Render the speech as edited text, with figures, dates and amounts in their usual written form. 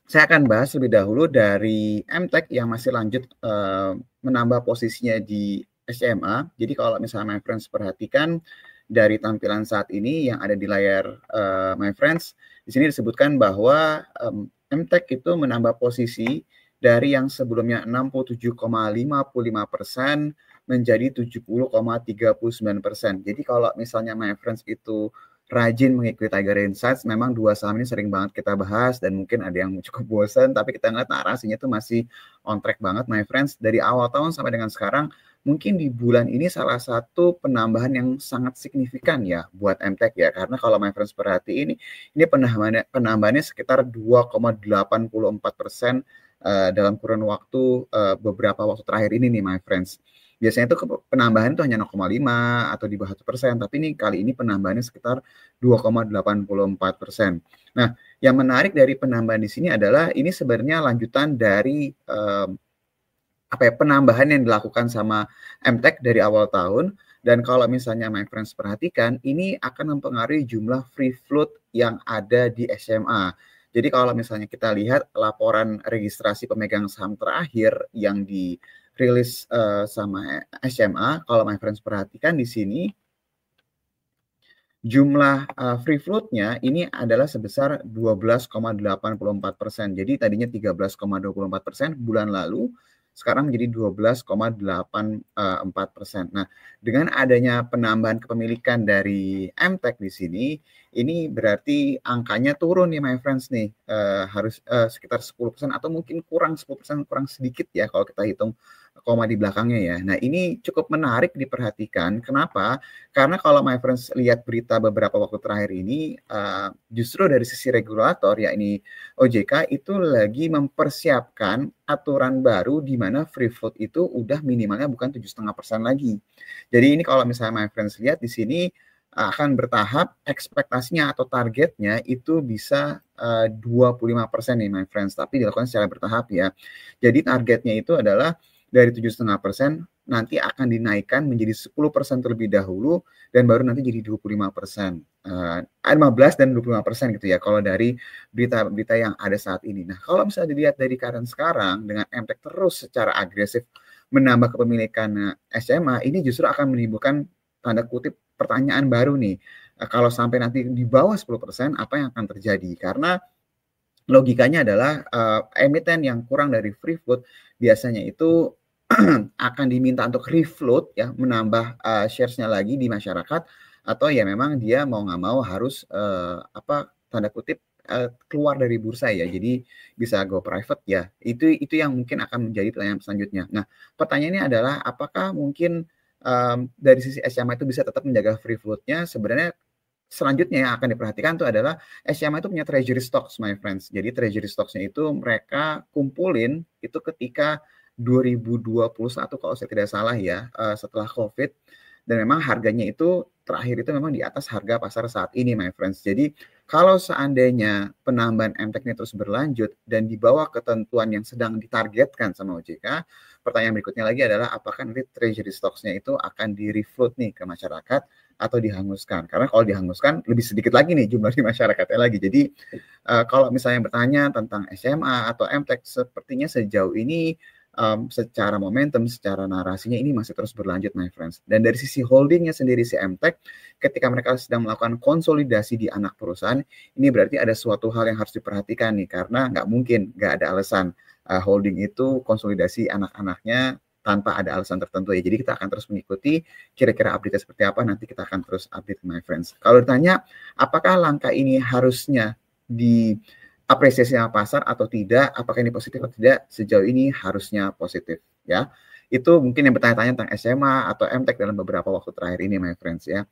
Saya akan bahas lebih dahulu dari MTech yang masih lanjut menambah posisinya di SMA. Jadi kalau misalnya my friends perhatikan dari tampilan saat ini yang ada di layar my friends, di sini disebutkan bahwa MTech itu menambah posisi dari yang sebelumnya 67,55% menjadi 70,39%. Jadi kalau misalnya my friends itu rajin mengikuti Tiger Insights, memang dua saham ini sering banget kita bahas dan mungkin ada yang cukup bosan, tapi kita ngeliat narasinya tuh masih on track banget my friends. Dari awal tahun sampai dengan sekarang, mungkin di bulan ini salah satu penambahan yang sangat signifikan ya buat MTech ya, karena kalau my friends perhatiin ini penambahannya sekitar 2,84% dalam kurun waktu beberapa waktu terakhir ini nih my friends. Biasanya itu penambahan itu hanya 0,5 atau di bawah 1%, tapi ini kali ini penambahannya sekitar 2,84%. Nah, yang menarik dari penambahan di sini adalah ini sebenarnya lanjutan dari penambahan yang dilakukan sama MTech dari awal tahun. Dan kalau misalnya my friends perhatikan, ini akan mempengaruhi jumlah free float yang ada di SMA. Jadi kalau misalnya kita lihat laporan registrasi pemegang saham terakhir yang dirilis sama SMA, kalau my friends perhatikan di sini, jumlah free float-nya ini adalah sebesar 12,84%. Jadi tadinya 13,24% bulan lalu, sekarang menjadi 12,84%. Nah, dengan adanya penambahan kepemilikan dari MTech di sini, ini berarti angkanya turun nih my friends nih, harus sekitar 10% atau mungkin kurang 10%, kurang sedikit ya kalau kita hitung koma di belakangnya ya. Nah, ini cukup menarik diperhatikan. Kenapa? Karena kalau my friends lihat berita beberapa waktu terakhir ini, justru dari sisi regulator, yakni OJK, itu lagi mempersiapkan aturan baru di mana free float itu udah minimalnya bukan 7,5% lagi. Jadi ini kalau misalnya my friends lihat di sini akan bertahap, ekspektasinya atau targetnya itu bisa 25% nih my friends, tapi dilakukan secara bertahap ya. Jadi targetnya itu adalah dari 7,5% nanti akan dinaikkan menjadi 10% terlebih dahulu dan baru nanti jadi 25%. 15 dan 25% gitu ya kalau dari berita-berita yang ada saat ini. Nah, kalau misalnya dilihat dari keadaan sekarang dengan MTech terus secara agresif menambah kepemilikan SMA, ini justru akan menimbulkan tanda kutip pertanyaan baru nih. Kalau sampai nanti di bawah 10%, apa yang akan terjadi? Karena logikanya adalah emiten yang kurang dari free float biasanya itu akan diminta untuk refloat ya, menambah shares-nya lagi di masyarakat, atau ya memang dia mau nggak mau harus tanda kutip keluar dari bursa ya, jadi bisa go private ya. Itu yang mungkin akan menjadi pertanyaan selanjutnya. Nah, pertanyaannya adalah apakah mungkin dari sisi SMA itu bisa tetap menjaga free float-nya? Sebenarnya selanjutnya yang akan diperhatikan itu adalah SMA itu punya treasury stocks, my friends. Jadi treasury stocks-nya itu mereka kumpulin itu ketika 2021 kalau saya tidak salah ya, setelah COVID, dan memang harganya itu terakhir itu memang di atas harga pasar saat ini, my friends. Jadi kalau seandainya penambahan MTech ini terus berlanjut dan di bawah ketentuan yang sedang ditargetkan sama OJK, pertanyaan berikutnya lagi adalah apakah nanti treasury stocks-nya itu akan di-refloat nih ke masyarakat atau dihanguskan. Karena kalau dihanguskan lebih sedikit lagi nih jumlah di masyarakatnya lagi. Jadi kalau misalnya bertanya tentang SMA atau MTech, sepertinya sejauh ini secara momentum, secara narasinya ini masih terus berlanjut, my friends. Dan dari sisi holdingnya sendiri si MTech, ketika mereka sedang melakukan konsolidasi di anak perusahaan, ini berarti ada suatu hal yang harus diperhatikan nih, karena nggak mungkin, nggak ada alasan holding itu konsolidasi anak-anaknya tanpa ada alasan tertentu ya. Jadi kita akan terus mengikuti kira-kira update seperti apa, nanti kita akan terus update, my friends. Kalau ditanya apakah langkah ini harusnya diapresiasi sama pasar atau tidak, apakah ini positif atau tidak, sejauh ini harusnya positif ya. Itu mungkin yang bertanya-tanya tentang SMA atau MTech dalam beberapa waktu terakhir ini, my friends ya.